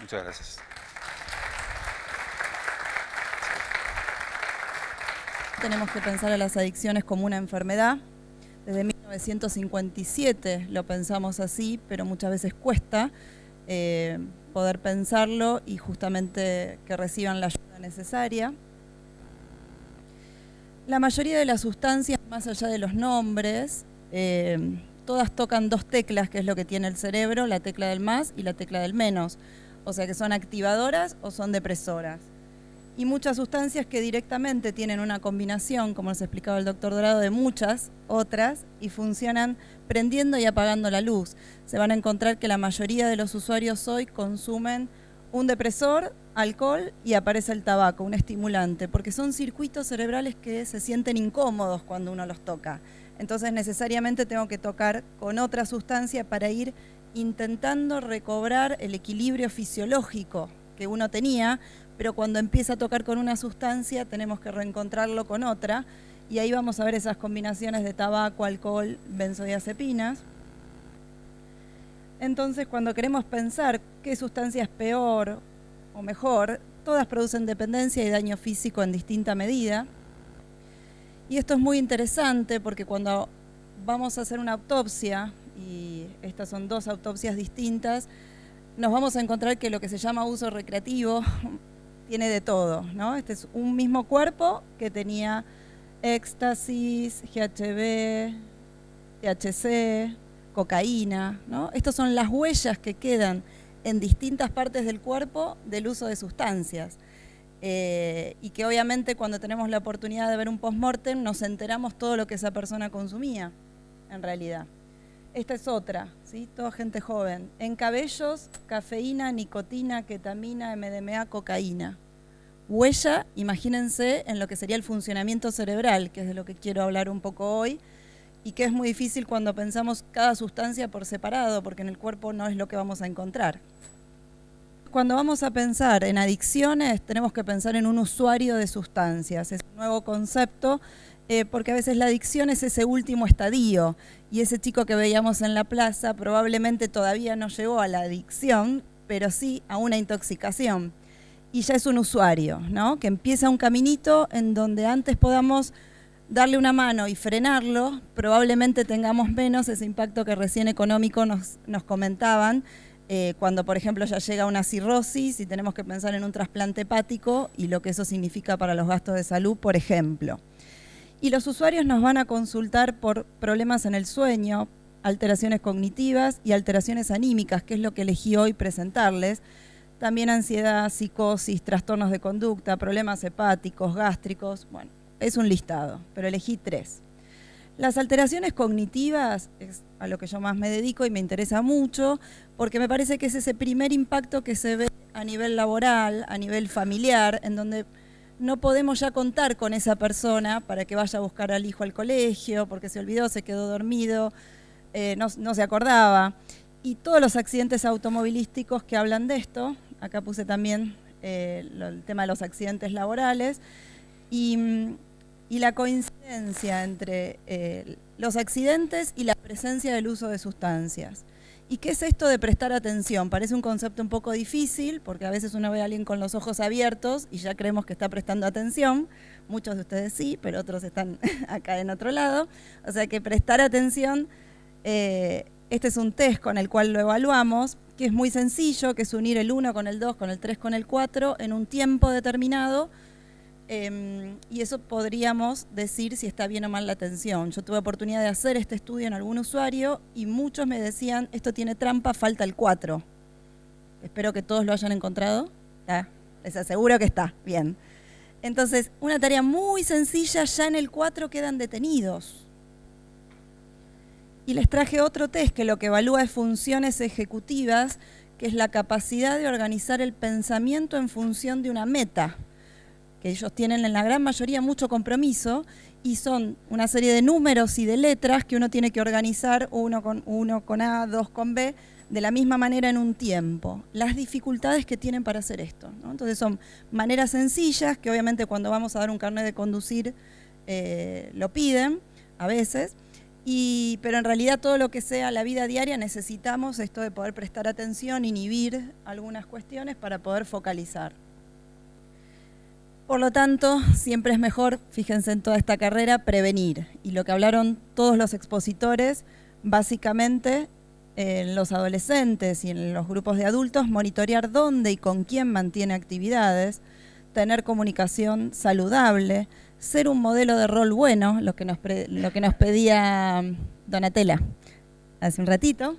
S4: Muchas gracias.
S5: Tenemos que pensar a las adicciones como una enfermedad. Desde 1957 lo pensamos así, pero muchas veces cuesta poder pensarlo y justamente que reciban la ayuda necesaria. La mayoría de las sustancias, más allá de los nombres, todas tocan dos teclas, que es lo que tiene el cerebro, la tecla del más y la tecla del menos. O sea que son activadoras o son depresoras. Y muchas sustancias que directamente tienen una combinación, como nos explicaba el doctor Dorado, de muchas otras y funcionan prendiendo y apagando la luz. Se van a encontrar que la mayoría de los usuarios hoy consumen un depresor, alcohol y aparece el tabaco, un estimulante, porque son circuitos cerebrales que se sienten incómodos cuando uno los toca. Entonces necesariamente tengo que tocar con otra sustancia para ir intentando recobrar el equilibrio fisiológico que uno tenía, pero cuando empieza a tocar con una sustancia tenemos que reencontrarlo con otra y ahí vamos a ver esas combinaciones de tabaco, alcohol, benzodiazepinas. Entonces cuando queremos pensar qué sustancia es peor o mejor, todas producen dependencia y daño físico en distinta medida. Y esto es muy interesante porque cuando vamos a hacer una autopsia, y estas son dos autopsias distintas, nos vamos a encontrar que lo que se llama uso recreativo tiene de todo, ¿no? Este es un mismo cuerpo que tenía éxtasis, GHB, THC, cocaína, ¿no? Estas son las huellas que quedan en distintas partes del cuerpo del uso de sustancias. Y que obviamente cuando tenemos la oportunidad de ver un post-mortem nos enteramos todo lo que esa persona consumía, en realidad. Esta es otra, ¿sí? Toda gente joven. En cabellos, cafeína, nicotina, ketamina, MDMA, cocaína. Huella, imagínense en lo que sería el funcionamiento cerebral, que es de lo que quiero hablar un poco hoy, y que es muy difícil cuando pensamos cada sustancia por separado, porque en el cuerpo no es lo que vamos a encontrar. Cuando vamos a pensar en adicciones, tenemos que pensar en un usuario de sustancias. Es un nuevo concepto, porque a veces la adicción es ese último estadio, y ese chico que veíamos en la plaza probablemente todavía no llegó a la adicción, pero sí a una intoxicación. Y ya es un usuario, ¿no? Que empieza un caminito en donde antes podamos darle una mano y frenarlo, probablemente tengamos menos ese impacto que recién económico nos comentaban, cuando por ejemplo ya llega una cirrosis y tenemos que pensar en un trasplante hepático y lo que eso significa para los gastos de salud, por ejemplo. Y los usuarios nos van a consultar por problemas en el sueño, alteraciones cognitivas y alteraciones anímicas, que es lo que elegí hoy presentarles. También ansiedad, psicosis, trastornos de conducta, problemas hepáticos, gástricos, bueno, es un listado, pero elegí 3. Las alteraciones cognitivas es a lo que yo más me dedico y me interesa mucho, porque me parece que es ese primer impacto que se ve a nivel laboral, a nivel familiar, en donde no podemos ya contar con esa persona para que vaya a buscar al hijo al colegio, porque se olvidó, se quedó dormido, no se acordaba. Y todos los accidentes automovilísticos que hablan de esto, acá puse también el tema de los accidentes laborales, y la coincidencia entre los accidentes y la presencia del uso de sustancias. ¿Y qué es esto de prestar atención? Parece un concepto un poco difícil, porque a veces uno ve a alguien con los ojos abiertos y ya creemos que está prestando atención. Muchos de ustedes sí, pero otros están acá en otro lado. O sea que prestar atención, este es un test con el cual lo evaluamos, que es muy sencillo, que es unir el 1 con el 2, con el 3, con el 4, en un tiempo determinado, y eso podríamos decir si está bien o mal la atención. Yo tuve oportunidad de hacer este estudio en algún usuario y muchos me decían, esto tiene trampa, falta el 4. Espero que todos lo hayan encontrado. ¿Está? Les aseguro que está, bien. Entonces, una tarea muy sencilla, ya en el 4 quedan detenidos. Y les traje otro test que lo que evalúa es funciones ejecutivas, que es la capacidad de organizar el pensamiento en función de una meta, que ellos tienen en la gran mayoría mucho compromiso, y son una serie de números y de letras que uno tiene que organizar, uno con A, 2 con B, de la misma manera en un tiempo. Las dificultades que tienen para hacer esto, ¿no? Entonces son maneras sencillas, que obviamente cuando vamos a dar un carnet de conducir lo piden, a veces, Pero en realidad todo lo que sea la vida diaria necesitamos esto de poder prestar atención, inhibir algunas cuestiones para poder focalizar. Por lo tanto, siempre es mejor, fíjense en toda esta carrera, prevenir. Y lo que hablaron todos los expositores, básicamente en los adolescentes y en los grupos de adultos, monitorear dónde y con quién mantiene actividades, tener comunicación saludable, ser un modelo de rol bueno, lo que nos pedía Donatella hace un ratito,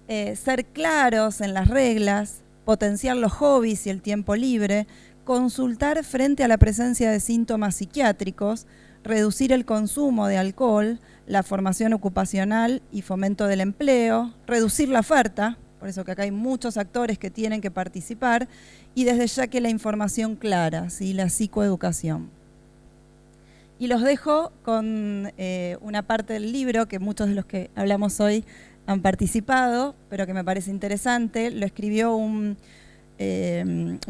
S5: ser claros en las reglas, potenciar los hobbies y el tiempo libre, consultar frente a la presencia de síntomas psiquiátricos, reducir el consumo de alcohol, la formación ocupacional y fomento del empleo, reducir la oferta, por eso que acá hay muchos actores que tienen que participar, y desde ya que la información clara, ¿sí? La psicoeducación. Y los dejo con una parte del libro que muchos de los que hablamos hoy han participado, pero que me parece interesante. Lo escribió un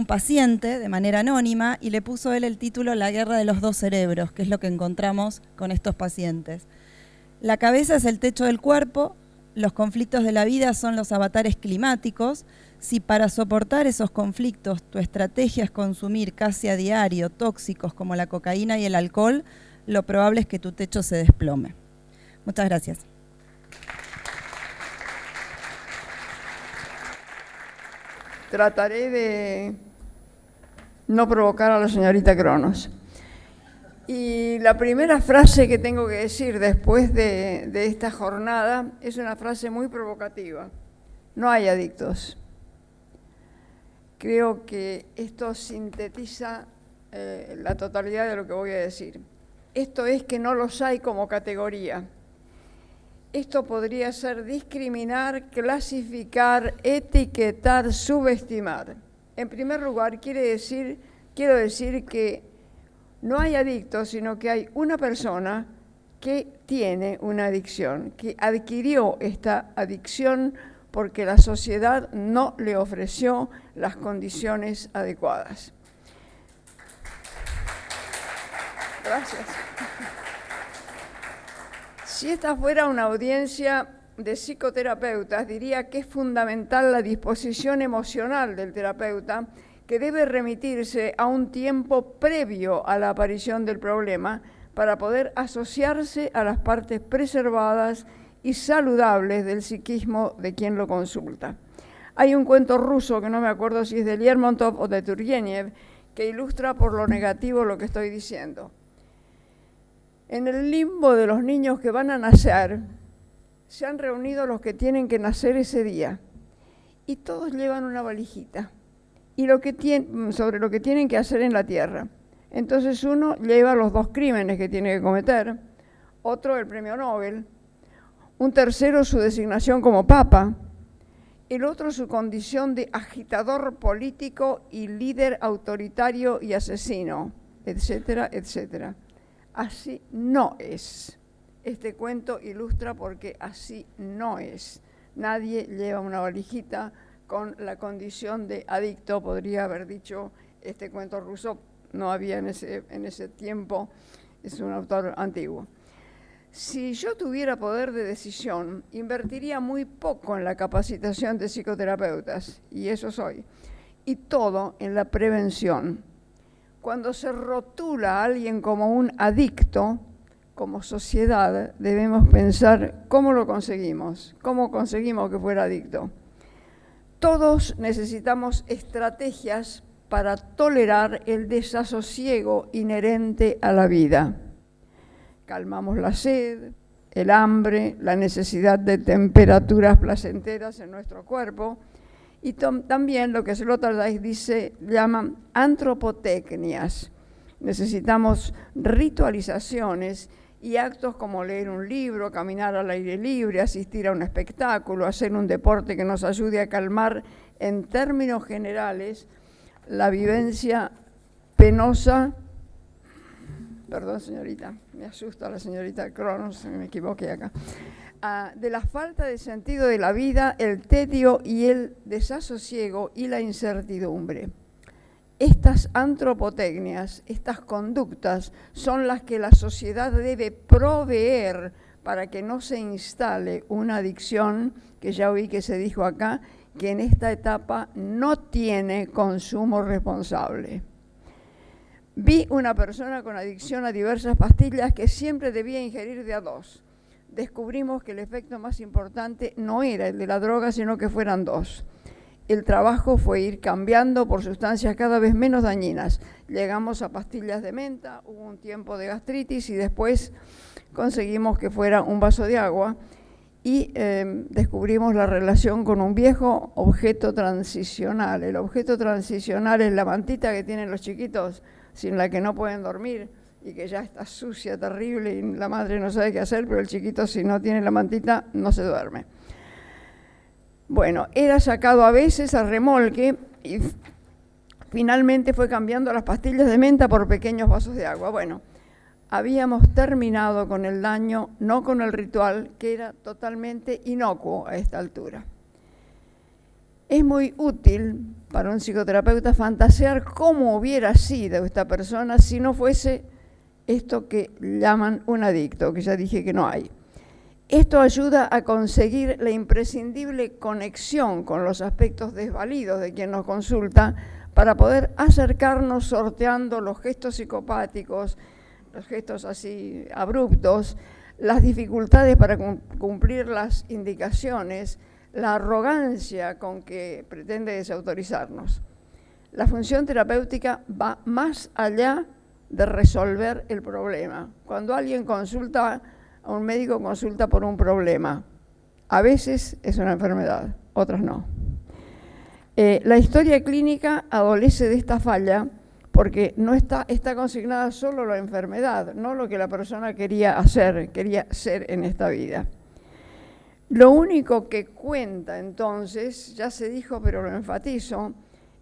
S5: paciente de manera anónima y le puso él el título La guerra de los dos cerebros, que es lo que encontramos con estos pacientes. La cabeza es el techo del cuerpo, los conflictos de la vida son los avatares climáticos. Si para soportar esos conflictos tu estrategia es consumir casi a diario tóxicos como la cocaína y el alcohol, lo probable es que tu techo se desplome. Muchas gracias.
S3: Trataré de no provocar a la señorita Cronos. Y la primera frase que tengo que decir después de esta jornada es una frase muy provocativa. No hay adictos. Creo que esto sintetiza la totalidad de lo que voy a decir. Esto es que no los hay como categoría. Esto podría ser discriminar, clasificar, etiquetar, subestimar. En primer lugar, quiero decir que no hay adictos, sino que hay una persona que tiene una adicción, que adquirió esta adicción porque la sociedad no le ofreció las condiciones adecuadas. Gracias. Si esta fuera una audiencia de psicoterapeutas, diría que es fundamental la disposición emocional del terapeuta, que debe remitirse a un tiempo previo a la aparición del problema para poder asociarse a las partes preservadas y saludables del psiquismo de quien lo consulta. Hay un cuento ruso, que no me acuerdo si es de Lermontov o de Turgenev, que ilustra por lo negativo lo que estoy diciendo. En el limbo de los niños que van a nacer, se han reunido los que tienen que nacer ese día, y todos llevan una valijita y sobre lo que tienen que hacer en la tierra. Entonces uno lleva los 2 crímenes que tiene que cometer, otro el premio Nobel, un tercero su designación como papa, el otro su condición de agitador político y líder autoritario y asesino, etcétera, etcétera. Así no es. Este cuento ilustra porque así no es. Nadie lleva una valijita con la condición de adicto, podría haber dicho este cuento ruso, no había en ese tiempo, es un autor antiguo. Si yo tuviera poder de decisión, invertiría muy poco en la capacitación de psicoterapeutas, y eso soy, y todo en la prevención. Cuando se rotula a alguien como un adicto, como sociedad debemos pensar cómo lo conseguimos, cómo conseguimos que fuera adicto. Todos necesitamos estrategias para tolerar el desasosiego inherente a la vida. Calmamos la sed, el hambre, la necesidad de temperaturas placenteras en nuestro cuerpo y también lo que Sloterdijk llaman antropotecnias. Necesitamos ritualizaciones y actos como leer un libro, caminar al aire libre, asistir a un espectáculo, hacer un deporte que nos ayude a calmar, en términos generales, la vivencia penosa. Perdón, señorita, me asusta la señorita Cronos, me equivoqué acá. De la falta de sentido de la vida, el tedio y el desasosiego y la incertidumbre. Estas antropotecnias, estas conductas, son las que la sociedad debe proveer para que no se instale una adicción, que ya oí que se dijo acá, que en esta etapa no tiene consumo responsable. Vi una persona con adicción a diversas pastillas que siempre debía ingerir de a 2. Descubrimos que el efecto más importante no era el de la droga, sino que fueran 2. El trabajo fue ir cambiando por sustancias cada vez menos dañinas. Llegamos a pastillas de menta, hubo un tiempo de gastritis y después conseguimos que fuera un vaso de agua y descubrimos la relación con un viejo objeto transicional. El objeto transicional es la mantita que tienen los chiquitos sin la que no pueden dormir y que ya está sucia, terrible, y la madre no sabe qué hacer, pero el chiquito, si no tiene la mantita, no se duerme. Bueno, era sacado a veces a remolque y finalmente fue cambiando las pastillas de menta por pequeños vasos de agua. Bueno, habíamos terminado con el daño, no con el ritual, que era totalmente inocuo a esta altura. Es muy útil para un psicoterapeuta fantasear cómo hubiera sido esta persona si no fuese esto que llaman un adicto, que ya dije que no hay. Esto ayuda a conseguir la imprescindible conexión con los aspectos desvalidos de quien nos consulta para poder acercarnos sorteando los gestos psicopáticos, los gestos así abruptos, las dificultades para cumplir las indicaciones, la arrogancia con que pretende desautorizarnos. La función terapéutica va más allá de resolver el problema. Cuando alguien consulta a un médico, consulta por un problema. A veces es una enfermedad, otras no. La historia clínica adolece de esta falla porque no está consignada solo la enfermedad, no lo que la persona quería ser en esta vida. Lo único que cuenta entonces, ya se dijo pero lo enfatizo,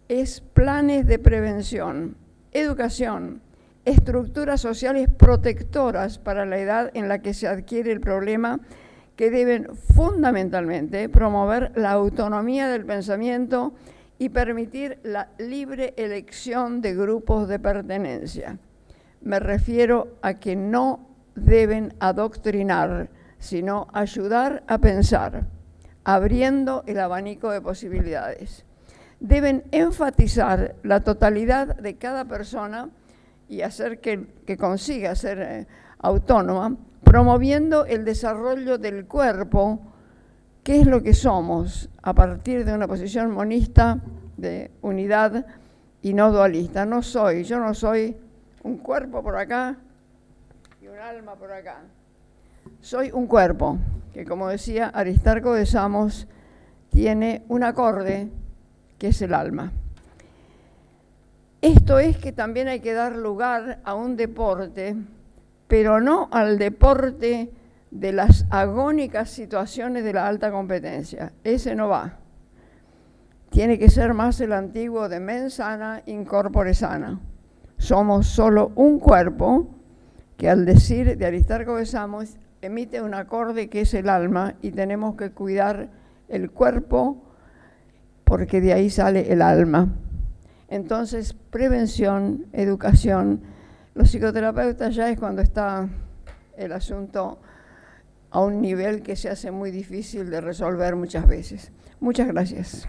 S3: es planes de prevención, educación, estructuras sociales protectoras para la edad en la que se adquiere el problema, que deben fundamentalmente promover la autonomía del pensamiento y permitir la libre elección de grupos de pertenencia. Me refiero a que no deben adoctrinar, sino ayudar a pensar, abriendo el abanico de posibilidades. Deben enfatizar la totalidad de cada persona y hacer que consiga ser autónoma, promoviendo el desarrollo del cuerpo, que es lo que somos, a partir de una posición monista de unidad y no dualista. Yo no soy un cuerpo por acá y un alma por acá. Soy un cuerpo que, como decía Aristarco de Samos, tiene un acorde que es el alma. Esto es que también hay que dar lugar a un deporte, pero no al deporte de las agónicas situaciones de la alta competencia. Ese no va. Tiene que ser más el antiguo de mens sana, in corpore sana. Somos solo un cuerpo que, al decir de Aristarco de Samos, emite un acorde que es el alma y tenemos que cuidar el cuerpo porque de ahí sale el alma. Entonces, prevención, educación. Los psicoterapeutas ya es cuando está el asunto a un nivel que se hace muy difícil de resolver muchas veces. Muchas gracias.